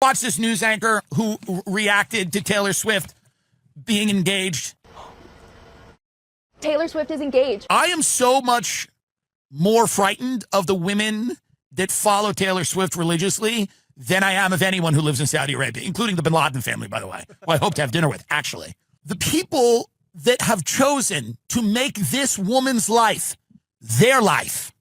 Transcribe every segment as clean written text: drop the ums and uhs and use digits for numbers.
Watch this news anchor who reacted to Taylor Swift being engaged. Taylor Swift is engaged. I am so much more frightened of the women that follow Taylor Swift religiously than I am of anyone who lives in Saudi Arabia, including the bin Laden family, by the way, who I hope to have dinner with, actually. The people that have chosen to make this woman's life their life,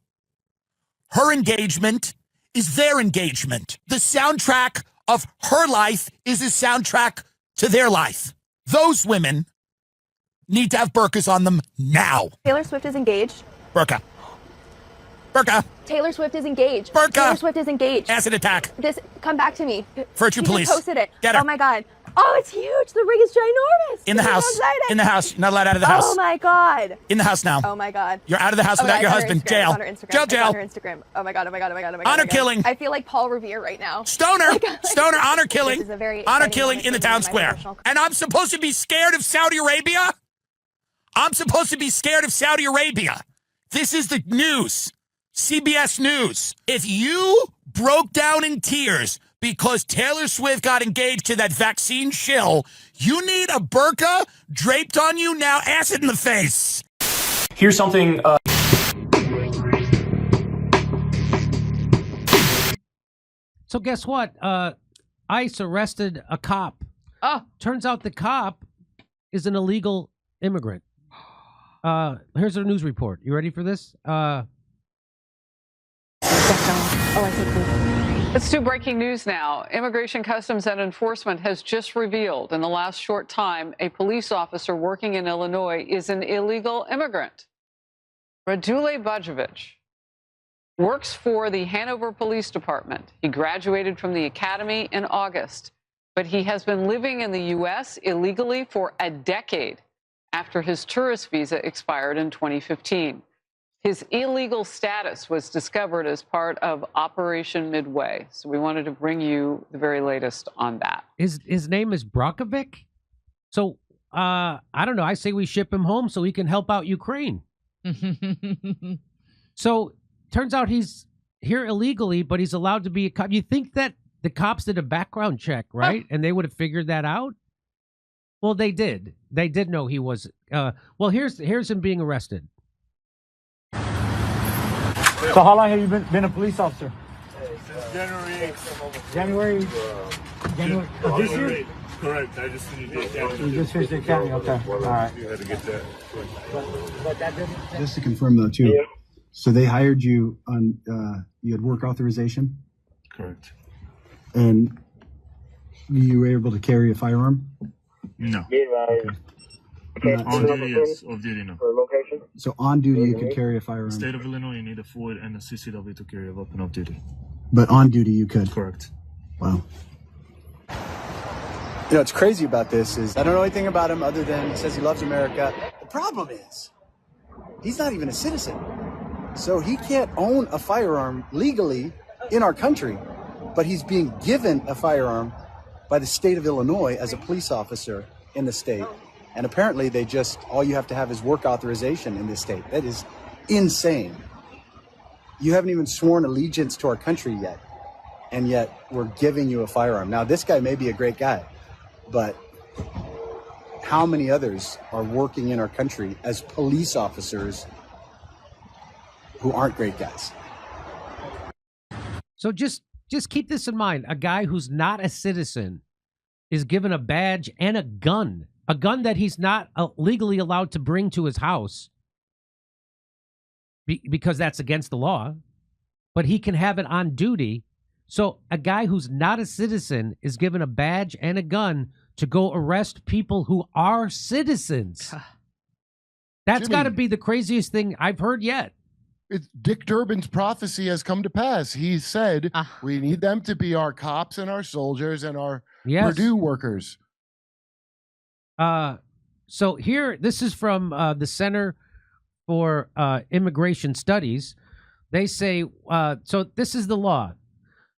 her engagement is their engagement. The soundtrack of her life is a soundtrack to their life. Those women need to have burqas on them now. Taylor Swift is engaged. Burqa. Burqa. Taylor Swift is engaged. Burqa. Taylor Swift is engaged. Acid attack. This, come back to me. Virtue She police. just posted it. Get her. Oh my God. Oh, it's huge. The ring is ginormous. In the I'm house. so excited. In the house. You're not allowed out of the house. Oh my God. In the house now. Oh my God. You're out of the house without your husband. Jail. On her Instagram. Jail, It's jail. on her Instagram. Oh my God. Oh my God. Oh my God. Oh my God. Honor Oh my God. killing. I feel like Paul Revere right now. Stoner. Stoner. Honor This killing. is a very Honor exciting killing moment in the for me town in my square. professional- And I'm supposed to be scared of Saudi Arabia? I'm supposed to be scared of Saudi Arabia. This is the news. CBS News. If you broke down in tears because Taylor Swift got engaged to that vaccine shill, you need a burqa draped on you now, acid in the face. Here's something. So guess what? ICE arrested a cop. Oh. Turns out the cop is an illegal immigrant. Here's our news report. You ready for this? Let's do breaking news now. Immigration, Customs, and Enforcement has just revealed in the last short time a police officer working in Illinois is an illegal immigrant. Radule Bajovic works for the Hanover Police Department. He graduated from the academy in August, but he has been living in the U.S. illegally for a decade after his tourist visa expired in 2015. His illegal status was discovered as part of Operation Midway. So we wanted to bring you the very latest on that. His name is Brokovic. So I don't know. I say we ship him home so he can help out Ukraine. So turns out he's here illegally, but he's allowed to be a cop. You think that the cops did a background check, right? And they would have figured that out? Well, they did. They did know he was. Well, here's him being arrested. So how long have you been a police officer? Since January 8th. January of this year? Correct. I just finished the academy. You just finished the academy, okay. All right. You had to get that. But that didn't... Just to confirm though too, so they hired you on, you had work authorization? Correct. And you were able to carry a firearm? No. Okay. On duty, yes. Off duty, no. So on duty you could carry a firearm? State of Illinois, you need a Ford and a CCW to carry a weapon off duty. But on duty you could? Correct. Wow. You know, what's crazy about this is I don't know anything about him other than he says he loves America. The problem is he's not even a citizen. So he can't own a firearm legally in our country, but he's being given a firearm by the state of Illinois as a police officer in the state. And apparently they just, all you have to have is work authorization in this state. That is insane. You haven't even sworn allegiance to our country yet. And yet we're giving you a firearm. Now, this guy may be a great guy, but how many others are working in our country as police officers who aren't great guys? So just keep this in mind. A guy who's not a citizen is given a badge and a gun that he's not legally allowed to bring to his house because that's against the law, but he can have it on duty. So a guy who's not a citizen is given a badge and a gun to go arrest people who are citizens. That's got to be the craziest thing I've heard yet. It's Dick Durbin's prophecy has come to pass. He said we need them to be our cops and our soldiers and our Purdue workers. So here, this is from the Center for Immigration Studies. They say, so this is the law.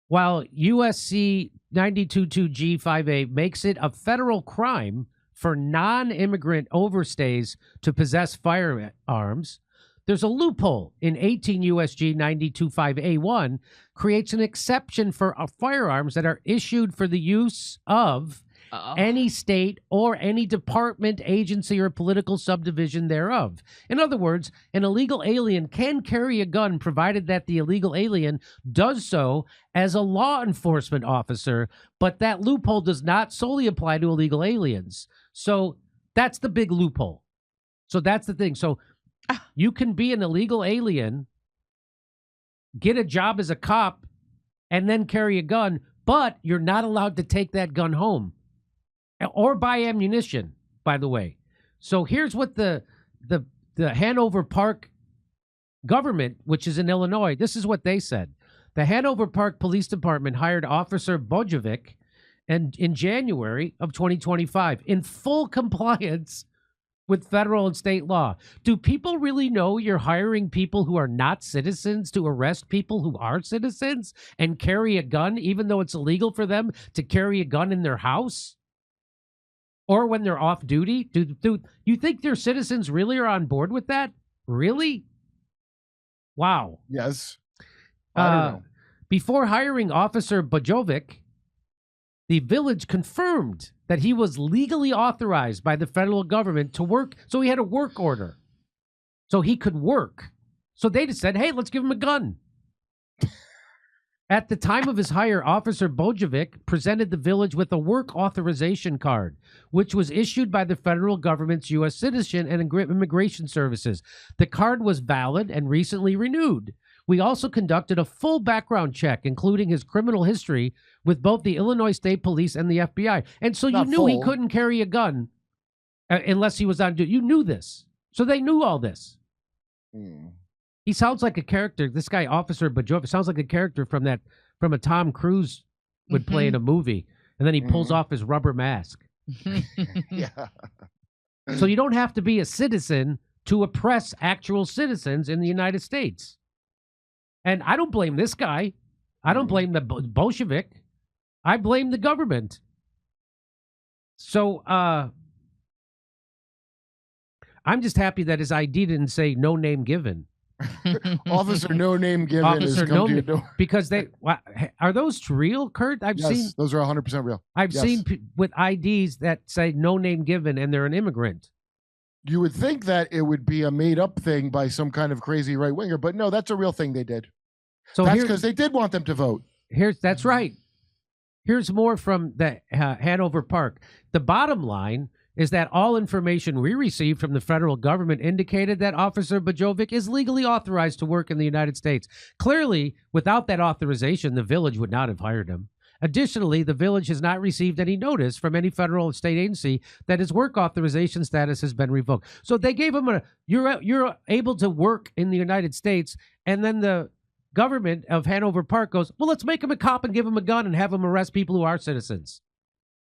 While USC 922G5A makes it a federal crime for non-immigrant overstays to possess firearms, there's a loophole in 18 USG 925A1 creates an exception for firearms that are issued for the use of any state or any department, agency, or political subdivision thereof. In other words, an illegal alien can carry a gun provided that the illegal alien does so as a law enforcement officer, but that loophole does not solely apply to illegal aliens. So that's the big loophole. So that's the thing. So you can be an illegal alien, get a job as a cop, and then carry a gun, but you're not allowed to take that gun home. Or buy ammunition, by the way. So here's what the Hanover Park government, which is in Illinois, this is what they said. The Hanover Park Police Department hired Officer Bojovic in January of 2025 in full compliance with federal and state law. Do people really know you're hiring people who are not citizens to arrest people who are citizens and carry a gun, even though it's illegal for them to carry a gun in their house? Or when they're off duty? Do you think their citizens really are on board with that? Really? Wow. Yes. I don't know. Before hiring Officer Bojovic, the village confirmed that he was legally authorized by the federal government to work. So he had a work order. So he could work. So they just said, hey, let's give him a gun. At the time of his hire, Officer Bojovic presented the village with a work authorization card, which was issued by the federal government's U.S. Citizen and Immigration Services. The card was valid and recently renewed. We also conducted a full background check, including his criminal history, with both the Illinois State Police and the FBI. And so you knew he couldn't carry a gun unless he was on duty. You knew this. So they knew all this. He sounds like a character. This guy, Officer Bojovic, sounds like a character from a Tom Cruise would play in a movie. And then he pulls off his rubber mask. Yeah. So you don't have to be a citizen to oppress actual citizens in the United States. And I don't blame this guy. I don't blame the Bolshevik. I blame the government. So I'm just happy that his ID didn't say no name given. Officer no name given Officer is come to your door. Because are those real, Kurt? I've seen those are 100% real. I've seen with IDs that say no name given and they're an immigrant. You would think that it would be a made up thing by some kind of crazy right winger, but no, that's a real thing they did. So that's because they did want them to vote. That's right. Here's more from the Hanover Park. The bottom line is that all information we received from the federal government indicated that Officer Bojovic is legally authorized to work in the United States. Clearly, without that authorization, the village would not have hired him. Additionally, the village has not received any notice from any federal or state agency that his work authorization status has been revoked. So they gave him you're able to work in the United States, and then the government of Hanover Park goes, well, let's make him a cop and give him a gun and have him arrest people who are citizens.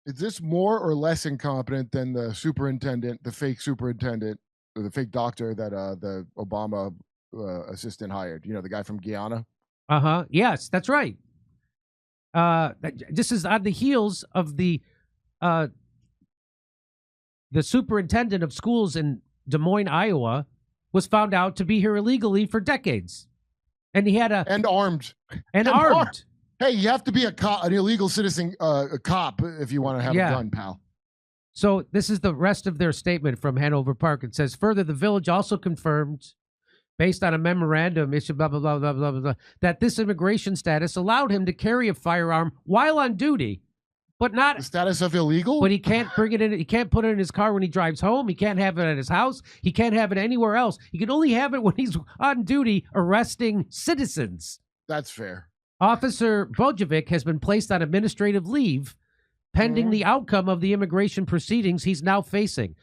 Is this more or less incompetent than the superintendent, the fake superintendent, or the fake doctor that the Obama assistant hired? You know, the guy from Guyana? Yes, that's right. This is on the heels of the superintendent of schools in Des Moines, Iowa, was found out to be here illegally for decades. And he had and armed. Hey, you have to be an illegal citizen, a cop, if you want to have a gun, pal. So this is the rest of their statement from Hanover Park. It says, further, the village also confirmed, based on a memorandum issued, blah, blah, blah, blah, blah, blah, that this immigration status allowed him to carry a firearm while on duty, but not the status of illegal. But he can't bring it in. He can't put it in his car when he drives home. He can't have it at his house. He can't have it anywhere else. He can only have it when he's on duty arresting citizens. That's fair. Officer Bojovic has been placed on administrative leave pending the outcome of the immigration proceedings he's now facing.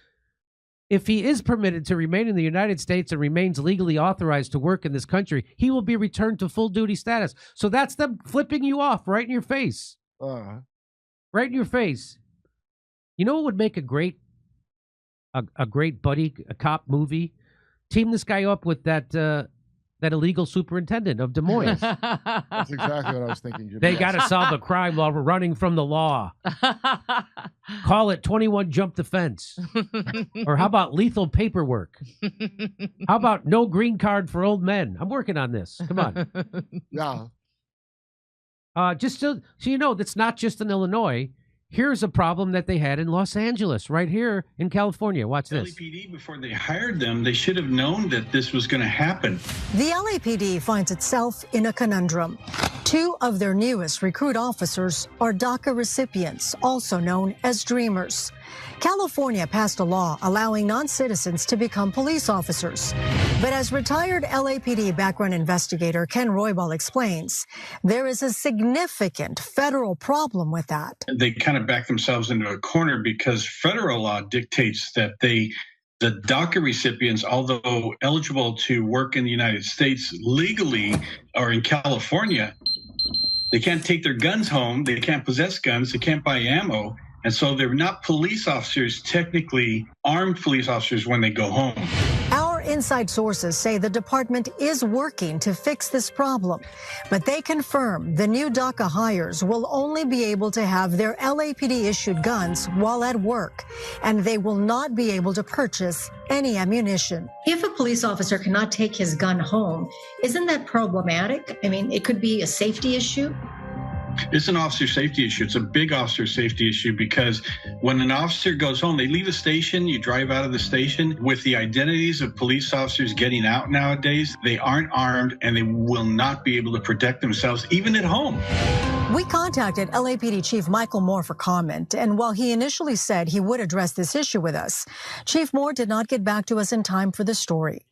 If he is permitted to remain in the United States and remains legally authorized to work in this country, he will be returned to full duty status. So that's them flipping you off right in your face. Right in your face. You know what would make a great buddy, a cop movie? Team this guy up with that that illegal superintendent of Des Moines. That's exactly what I was thinking, Jimmy. They Yes. got to solve a crime while we're running from the law. Call it 21 Jump the Fence. Or how about lethal paperwork? How about no green card for old men? I'm working on this. Come on. Yeah. Just so you know, that's not just in Illinois. Here's a problem that they had in Los Angeles, right here in California. Watch this. LAPD, before they hired them, they should have known that this was going to happen. The LAPD finds itself in a conundrum. 2 of their newest recruit officers are DACA recipients, also known as Dreamers. California passed a law allowing non-citizens to become police officers. But as retired LAPD background investigator Ken Roybal explains, there is a significant federal problem with that. They kind of back themselves into a corner because federal law dictates that the DACA recipients, although eligible to work in the United States legally or in California, they can't take their guns home, they can't possess guns, they can't buy ammo. And so they're not police officers, technically armed police officers when they go home. Our inside sources say the department is working to fix this problem, but they confirm the new DACA hires will only be able to have their LAPD-issued guns while at work, and they will not be able to purchase any ammunition. If a police officer cannot take his gun home, isn't that problematic? I mean, it could be a safety issue. It's an officer safety issue. It's a big officer safety issue because when an officer goes home, they leave a station, you drive out of the station with the identities of police officers getting out nowadays. They aren't armed and they will not be able to protect themselves, even at home. We contacted LAPD Chief Michael Moore for comment, and while he initially said he would address this issue with us, Chief Moore did not get back to us in time for the story.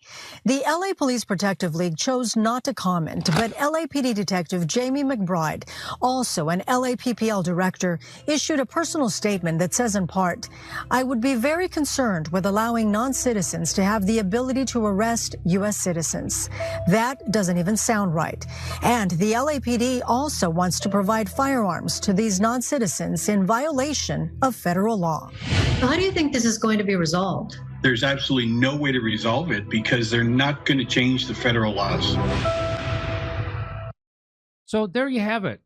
The LA Police Protective League chose not to comment, but LAPD Detective Jamie McBride, also an LAPPL director, issued a personal statement that says in part, "I would be very concerned with allowing non-citizens to have the ability to arrest U.S. citizens. That doesn't even sound right." And the LAPD also wants to provide firearms to these non-citizens in violation of federal law. How do you think this is going to be resolved? There's absolutely no way to resolve it because they're not going to change the federal laws. So there you have it.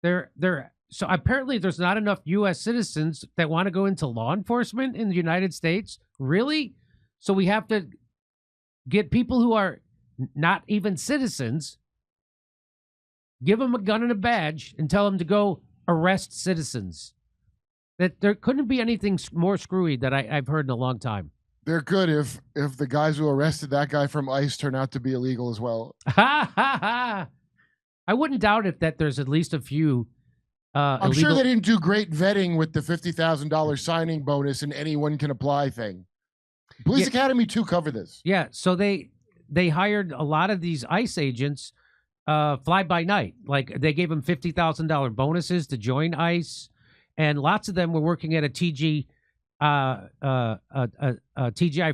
So apparently there's not enough U.S. citizens that want to go into law enforcement in the United States. Really? So we have to get people who are not even citizens, give them a gun and a badge, and tell them to go arrest citizens. That there couldn't be anything more screwy that I've heard in a long time. They're good if the guys who arrested that guy from ICE turn out to be illegal as well. Ha ha ha! I wouldn't doubt if that there's at least a few. I'm sure they didn't do great vetting with the $50,000 signing bonus and anyone can apply thing. Police Academy 2 cover this. Yeah, so they hired a lot of these ICE agents fly by night. Like they gave them $50,000 bonuses to join ICE, and lots of them were working at a TGI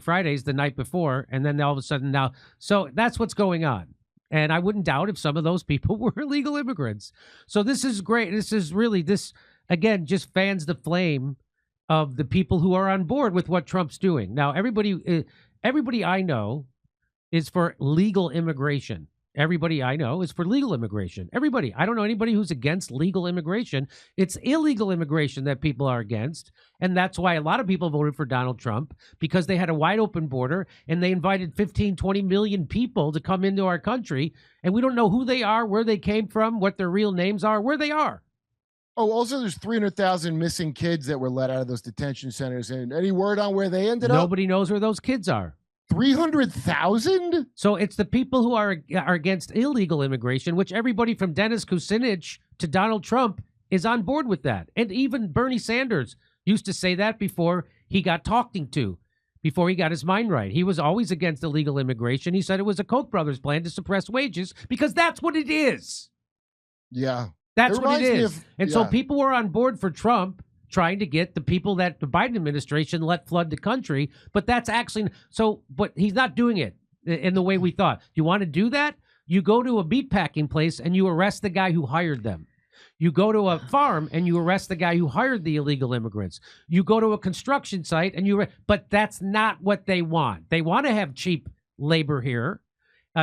Fridays the night before, and then all of a sudden now. So that's what's going on. And I wouldn't doubt if some of those people were illegal immigrants. So this is great. This is really, this, again, just fans the flame of the people who are on board with what Trump's doing. Now, everybody I know is for legal immigration. Everybody I know is for legal immigration. Everybody. I don't know anybody who's against legal immigration. It's illegal immigration that people are against. And that's why a lot of people voted for Donald Trump, because they had a wide open border and they invited 15, 20 million people to come into our country. And we don't know who they are, where they came from, what their real names are, where they are. Oh, also there's 300,000 missing kids that were let out of those detention centers. And any word on where they ended up? Nobody knows where those kids are. 300,000? So it's the people who are against illegal immigration, which everybody from Dennis Kucinich to Donald Trump is on board with that. And even Bernie Sanders used to say that before he got talking to, before he got his mind right. He was always against illegal immigration. He said it was a Koch brothers plan to suppress wages because that's what it is. Yeah. That's what it is. So people were on board for Trump, trying to get the people that the Biden administration let flood the country. But that's actually, but he's not doing it in the way we thought. You want to do that? You go to a meatpacking place and you arrest the guy who hired them. You go to a farm and you arrest the guy who hired the illegal immigrants. You go to a construction site and but that's not what they want. They want to have cheap labor here.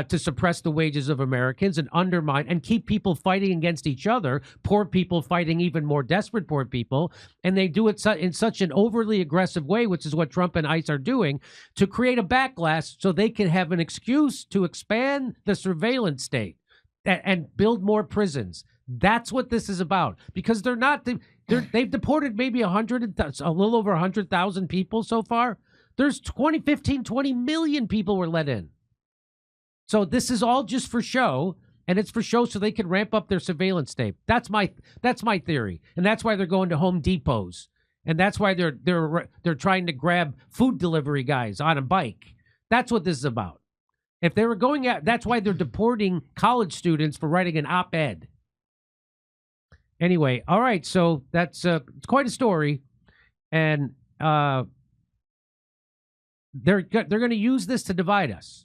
to suppress the wages of Americans and undermine and keep people fighting against each other, poor people fighting even more desperate poor people. And they do it in such an overly aggressive way, which is what Trump and ICE are doing, to create a backlash so they can have an excuse to expand the surveillance state and build more prisons. That's what this is about, because they've deported maybe a little over 100,000 people so far. There's 20 million people were let in. So this is all just for show, and it's for show so they can ramp up their surveillance state. That's my theory, and that's why they're going to Home Depots, and that's why they're trying to grab food delivery guys on a bike. That's what this is about. If they were going at, that's why they're deporting college students for writing an op-ed. Anyway, all right, so that's it's quite a story, and they're going to use this to divide us.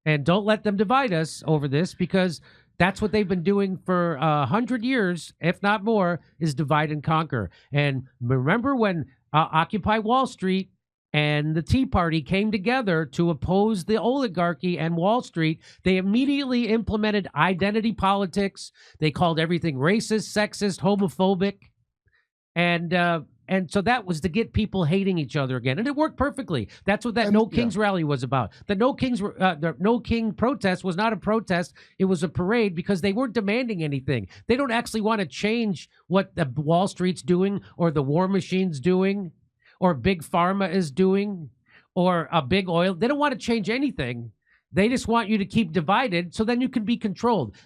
And don't let them divide us over this, because that's what they've been doing for 100 years, if not more, is divide and conquer. And remember when Occupy Wall Street and the Tea Party came together to oppose the oligarchy and Wall Street, they immediately implemented identity politics. They called everything racist, sexist, homophobic. And so that was to get people hating each other again. And it worked perfectly. That's what that No Kings rally was about. The No King protest was not a protest. It was a parade, because they weren't demanding anything. They don't actually want to change what the Wall Street's doing, or the war machine's doing, or Big Pharma is doing, or a big oil. They don't want to change anything. They just want you to keep divided so then you can be controlled.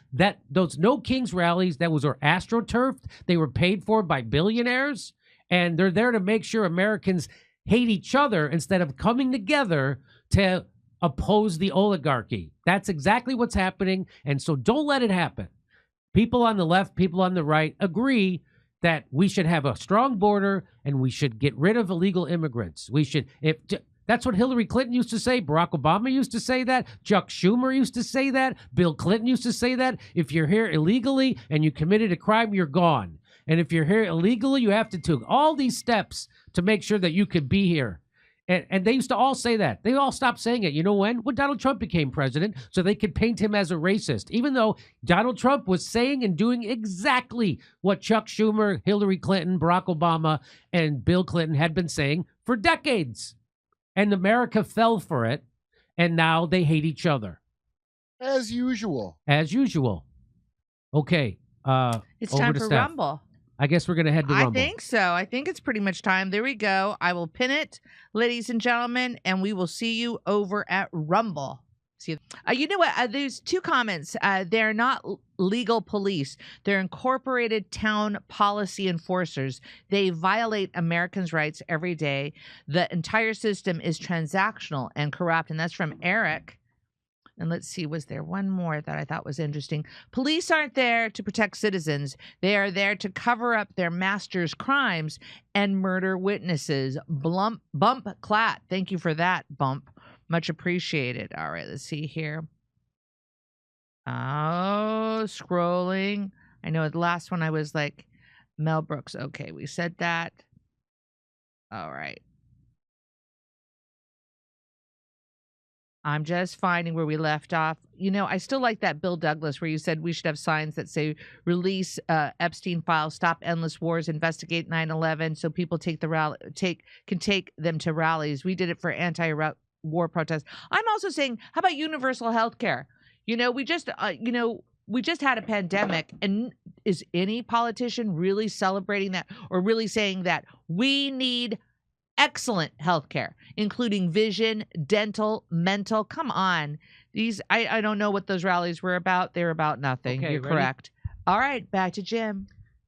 Those No Kings rallies, that was astroturfed. They were paid for by billionaires. And they're there to make sure Americans hate each other instead of coming together to oppose the oligarchy. That's exactly what's happening. And so don't let it happen. People on the left, people on the right agree that we should have a strong border and we should get rid of illegal immigrants. That's what Hillary Clinton used to say. Barack Obama used to say that. Chuck Schumer used to say that. Bill Clinton used to say that. If you're here illegally and you committed a crime, you're gone. And if you're here illegally, you have to take all these steps to make sure that you could be here. And they used to all say that. They all stopped saying it. You know when? When Donald Trump became president, so they could paint him as a racist, even though Donald Trump was saying and doing exactly what Chuck Schumer, Hillary Clinton, Barack Obama, and Bill Clinton had been saying for decades. And America fell for it, and now they hate each other. As usual. As usual. Okay. It's time for Rumble. I guess we're going to head to Rumble. I think so. I think it's pretty much time. There we go. I will pin it, ladies and gentlemen, and we will see you over at Rumble. See, you know what? There's two comments. They're not legal police. They're incorporated town policy enforcers. They violate Americans' rights every day. The entire system is transactional and corrupt. And that's from Eric. And let's see, was there one more that I thought was interesting? Police aren't there to protect citizens. They are there to cover up their master's crimes and murder witnesses. Bump Clat. Thank you for that, Bump. Much appreciated. All right, let's see here. Oh, scrolling. I know the last one I was like, Mel Brooks. Okay, we said that. All right. I'm just finding where we left off. You know, I still like that Bill Douglas where you said we should have signs that say release Epstein files, stop endless wars, investigate 9/11, so people can take them to rallies. We did it for anti-war protests. I'm also saying, how about universal health care? You know, we just had a pandemic, and is any politician really celebrating that or really saying that we need excellent health care, including vision, dental, mental? Come on. I don't know what those rallies were about. They were about nothing. Okay, You're ready? correct. All right, back to Jim.